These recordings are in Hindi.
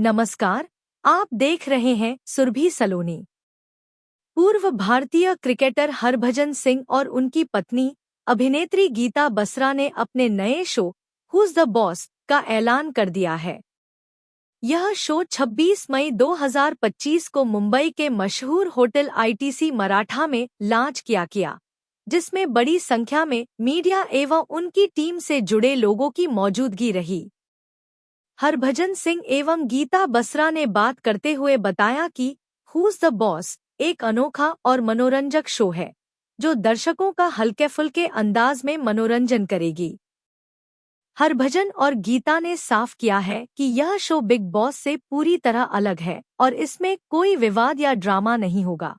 नमस्कार, आप देख रहे हैं सुरभि सलोनी। पूर्व भारतीय क्रिकेटर हरभजन सिंह और उनकी पत्नी अभिनेत्री गीता बसरा ने अपने नए शो हुज द बॉस का ऐलान कर दिया है। यह शो 26 मई 2025 को मुंबई के मशहूर होटल आईटीसी मराठा में लॉन्च किया, जिसमें बड़ी संख्या में मीडिया एवं उनकी टीम से जुड़े लोगों की मौजूदगी रही। हरभजन सिंह एवं गीता बसरा ने बात करते हुए बताया कि हुज द बॉस एक अनोखा और मनोरंजक शो है, जो दर्शकों का हल्के फुल्के अंदाज में मनोरंजन करेगी। हरभजन और गीता ने साफ किया है कि यह शो बिग बॉस से पूरी तरह अलग है और इसमें कोई विवाद या ड्रामा नहीं होगा,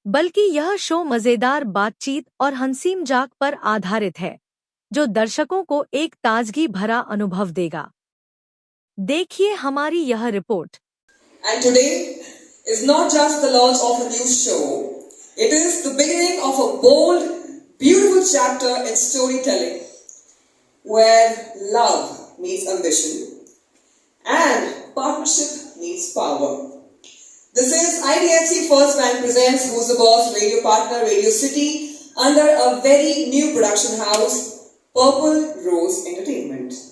बल्कि यह शो मजेदार बातचीत और हंसी मजाक पर आधारित है, जो दर्शकों को एक ताजगी भरा अनुभव देगा। देखिए हमारी यह report. And today is not just the launch of a new show. It is the beginning of a bold, beautiful chapter in storytelling, where love meets ambition and partnership meets power. This is IDFC First Bank presents Who's the Boss radio partner Radio City under a very new production house, Purple Rose Entertainment.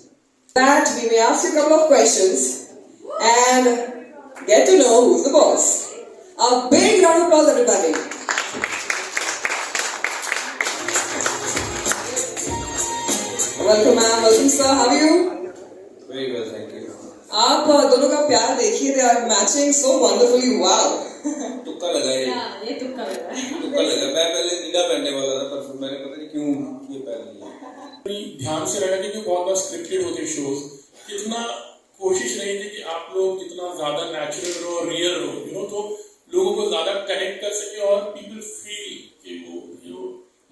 That we may ask you a couple of questions and get to know who's the boss. A big round of applause, everybody. Welcome, ma'am. Welcome, sir. How are you? Very well, thank you. आप दोनों का प्यार देखिए, they are matching so wonderfully. Wow. तुक्का लगा ये तुक्का लगा है। तुक्का लगा। मैं पहले नीला पहनने वाला था, पर फिर मैंने पता नहीं क्यों ये पहन लिया। ध्यान से रहना क्योंकि बहुत बार स्क्रिप्टेड होते शोज, इतना कोशिश नहीं थी कि आप लोग जितना ज्यादा नेचुरल रहो, रियल रहो, तो लोगों को ज्यादा कनेक्ट कर सके और पीपल फील कि वो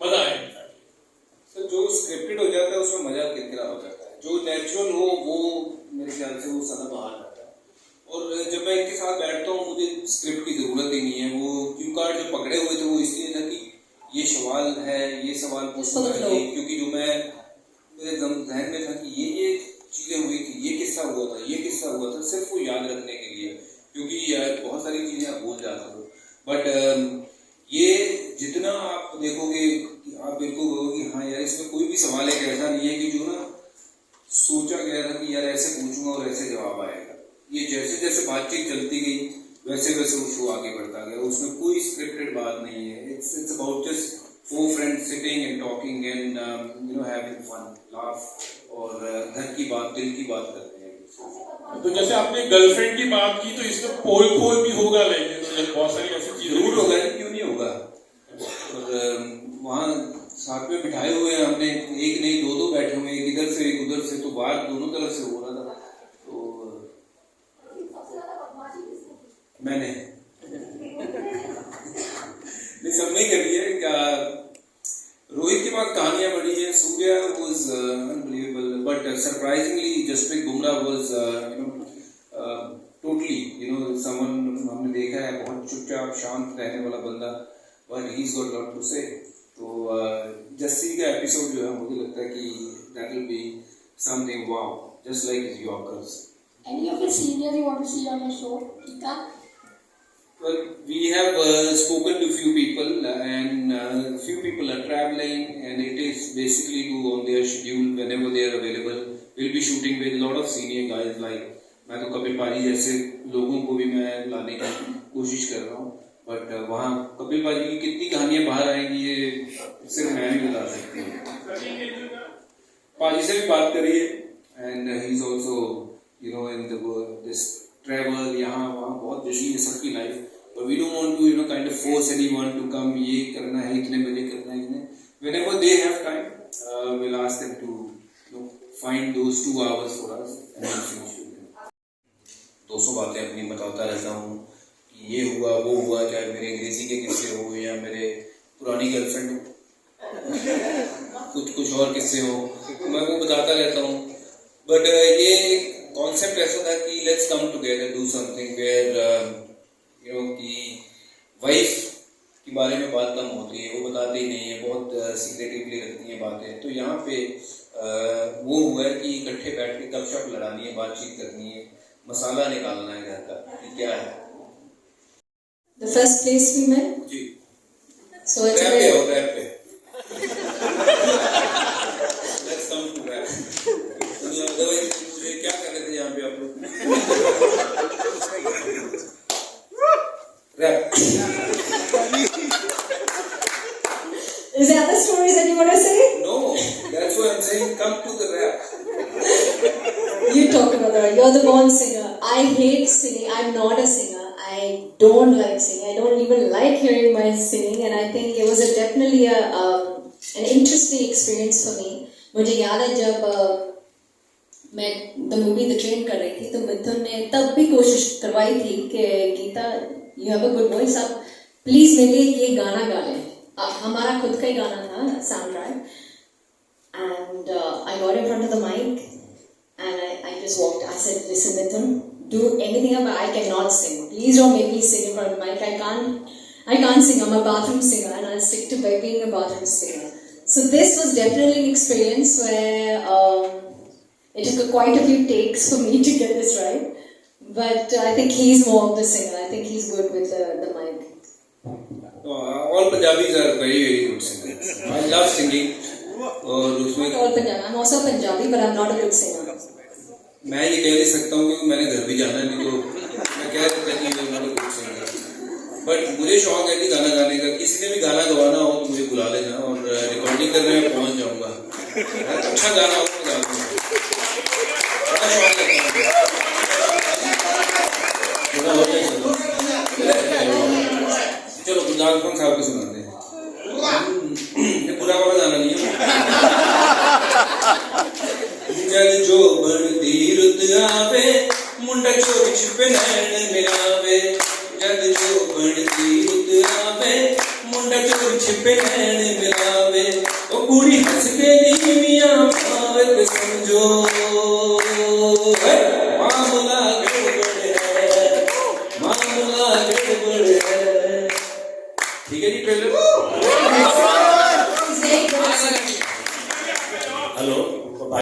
मजा आए। सर, जो स्क्रिप्टेड हो जाता है उसमें मजा किरकिरा हो जाता है। जो नेचुरल हो वो मेरे ख्याल से वो सदा बाहर आता है। और जब मैं इनके साथ बैठता हूँ, मुझे स्क्रिप्ट की जरूरत ही नहीं है। वो क्यू कार्ड जो पकड़े हुए थे वो इसलिए था कि ये सवाल है, ये सवाल पूछना चाहिए, क्योंकि जो मैं मेरे जहन में था कि ये चीजें हुई थी, ये किस्सा हुआ था, ये किस्सा हुआ था, सिर्फ वो याद रखने के लिए, क्योंकि बहुत सारी चीजें आप भूल जाते हो। बट ये जितना आप देखोगे, आप बिल्कुल कहोगे कि हाँ यार, इसमें कोई भी सवाल एक ऐसा नहीं है कि जो ना सोचा गया था कि यार ऐसे पूछूंगा और ऐसे जवाब आएगा। ये जैसे जैसे बातचीत चलती गई वैसे वैसे वो शो आगे बढ़ता गया। उसमें कोई स्क्रिप्टेड बात नहीं है। It's about just four friends sitting and talking and having fun, laugh और घर की बात, दिल की बात करते हैं। तो जैसे आपने गर्लफ्रेंड की बात की, तो इसमें पोल भी होगा, लेकिन बहुत सारी ऐसी चीजें जरूर होगा, क्यों नहीं होगा। और वहाँ साथ में बिठाए हुए हैं हमने, एक नहीं दो बैठे हुए, एक इधर से एक उधर से, तो बात दोनों तरफ से हो रहा था। तो मैंने सबने करी है। रोहित के पास कहानियां बड़ी है। Surya was unbelievable, but surprisingly Jasprit Bumrah was totally someone हमने देखा है, बहुत चुपचाप शांत रहने वाला बंदा, but he is got lot to say. तो जस्सी का एपिसोड जो है, मुझे लगता है कि that will be something wow, just like his yorkers. Any of your seniors you want to see on your show, Geeta? Well, we have spoken to few people and few people are traveling, and it is basically to on their schedule whenever they are available. We'll be shooting with a lot of senior guys like मैं तो कपिल पाजी जैसे लोगों को भी मैं लाने की कोशिश कर रहा हूँ, बट वहाँ कपिल पाजी की कितनी कहानियाँ बाहर आएंगी ये सिर्फ मैं ही बता सकती हूँ। पाजी से भी बात करिए, and he is also in this travel, यहाँ वहाँ बहुत बिजी है सबकी life, but we don't want to kind of force anyone to come, ये करना है, इतने बजे करना है, इतने whenever they have time, we'll ask them to find those 2 hours for us and we'll finish with them। 200 बातें अपनी बताता रहता हूँ कि ये हुआ वो हुआ, चाहे मेरे अंग्रेजी के किस्से हो या मेरे पुरानी गर्लफ्रेंड कुछ और किस्से हो, मैं वो बताता रहता हूँ। बट ये कॉन्सेप्ट ऐसा था कि let's come together, do something where कि वाइफ के बारे में बात कम होती है, वो बताते ही नहीं है, बहुत सीक्रेटिवली रखती हैं बातें। तो यहाँ पे वो हुआ है कि इकट्ठे बैठ के गपशप लड़ानी है, बातचीत करनी है, मसाला निकालना है घर का कि क्या है। The first place we met. जी So it's रैप a पे very, हो, रैप पे। Let's come to rap. Otherwise मुझे क्या कर रहे थे यहाँ पे आप लोग? Rap. is there other stories that you want to say? No, that's why I'm saying come to the rap. You talk about that. You're the born singer. I hate singing. I'm not a singer. I don't like singing. I don't even like hearing my singing. And I think it was definitely an interesting experience for me. मुझे याद है जब मैं द मूवी द ट्रेन कर रही थी तो मिथुन ने तब भी कोशिश करवाई थी कि Geeta you have a good voice, आप प्लीज मेरे लिए ये गाना गा लें। हमारा खुद का ही गाना था sound track and I got in front of the mic and I just walked. I said, listen Mithun, do anything about I cannot sing. Please don't make me sing in front of the mic. I can't sing. I'm a bathroom singer and I'll stick to being a bathroom singer. So this was definitely an experience where it took quite a few takes for me to get this right. But I think he's more of the singer. I think he's good with the mic. All Punjabis are very very good singers. I love singing. और उसमें Not all Punjabi. I'm also Punjabi, but I'm not a good singer. मैं ये कह नहीं सकता हूँ क्योंकि मैंने घर भी जाना है, नहीं तो मैं कह सकता कि मैं not a good singer. But मुझे शौक है कि गाना गाने का, किसी ने भी गाना गवाना हो तो मुझे बुला लेना और रिकॉर्डिंग करने में पहुंच जाऊंगा। अच्छा गाना हो तो गा दूंगा, बड़ा शौक है। थोड़ा हो जाए चलो गुरदास खान साहब को सुनाते हैं, ये बुरा वाला गाना नहीं है। जद जो बढ़ती रुत आवे मुंडा चोरी छिपे नैन मिलावे, जद जो बढ़ती रुत आवे मुंडा चोरी छिपे नैन मिलावे, ओ कुड़ी हंस के नीवियां पावे ते समझो